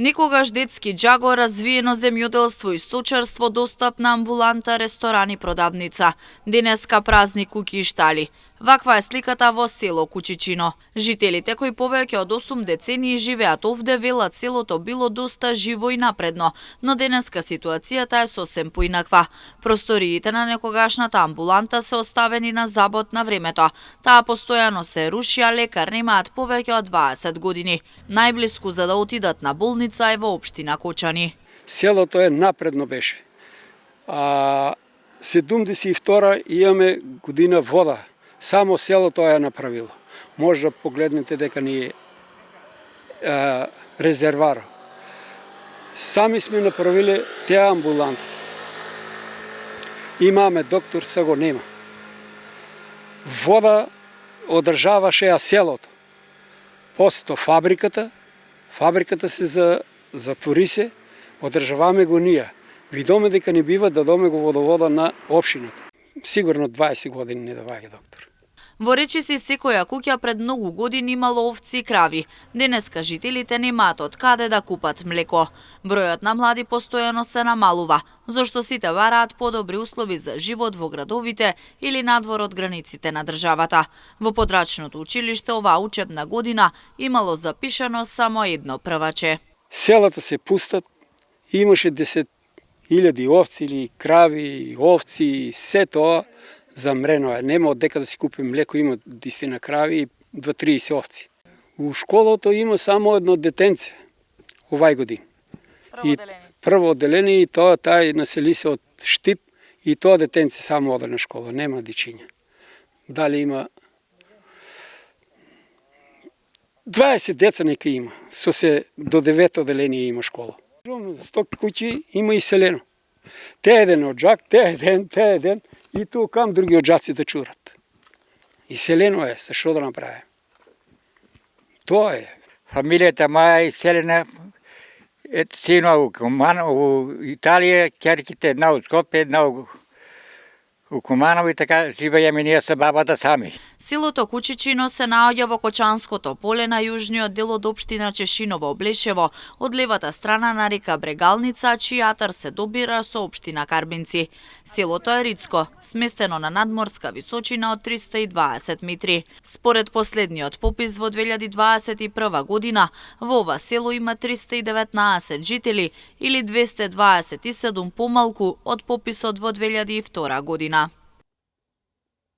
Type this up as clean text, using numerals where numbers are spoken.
Никогаш детски џаго, развиено земјоделство и сточарство, достапна амбуланта, ресторан и продавница. Денеска празни куќи и штали. Ваква е сликата во село Кучичино. Жителите кои повеќе од 8 децении живеат овде велат селото било доста живо и напредно, но денеска ситуацијата е сосем поинаква. Просториите на некогашната амбуланта се оставени на забот на времето. Таа постојано се руши, а лекар немаат повеќе од 20 години. Најблиску за да отидат на болница е во општина Кочани. Селото е напредно беше. 72 имаме година вода. Само селото ја направило. Може да погледнете дека ни е резервар. Сами сме направиле теа амбуланта. Имаме доктор, са го нема. Вода одржаваше ја селото. После фабриката се затвори се, одржаваме го ние. Видоме дека не бива да доме го водовода на општината. Сигурно 20 години не даваѓа доктор. Во Речиси секоја куќа пред многу години имало овци и крави. Денеска жителите немаат од каде да купат млеко. Бројот на млади постојано се намалува, зашто сите бараат подобри услови за живот во градовите или надвор од границите на државата. Во подрачното училиште оваа учебна година имало запишано само едно прваче. Селата се пустат, имаше 10.000 овци или крави, овци, се тоа замрено е. Нема од дека да си купи млеко, има 10 крави и 2-30 овци. У школото има само едно детенце овај година. Прво одделение и тоа тај насели се од Штип и тоа детенце само оде на школа, нема дичиња. Дали има 20 деца нека има, со се до 9 одделение има школа. 100 куќи има иселено. Те еден од џак, те еден, и тоа кам други од џаци да чурат. Иселено е, sa што да направи? Тоа е. Фамилијата моја е иселена, сино у Италија, ќерките една у Скопје, една у Куманово и така живееме ние со бабата сами. Селото Кучичино се наоѓа во Кочанското поле на јужниот дел од општина Чешиново-Облешево, од левата страна на река Брегалница, чиј атар се добира со општина Карбинци. Селото е ридско, сместено на надморска височина од 320 метри. Според последниот попис во 2021 година, во ова село има 319 жители или 227 помалку од пописот во 2002 година.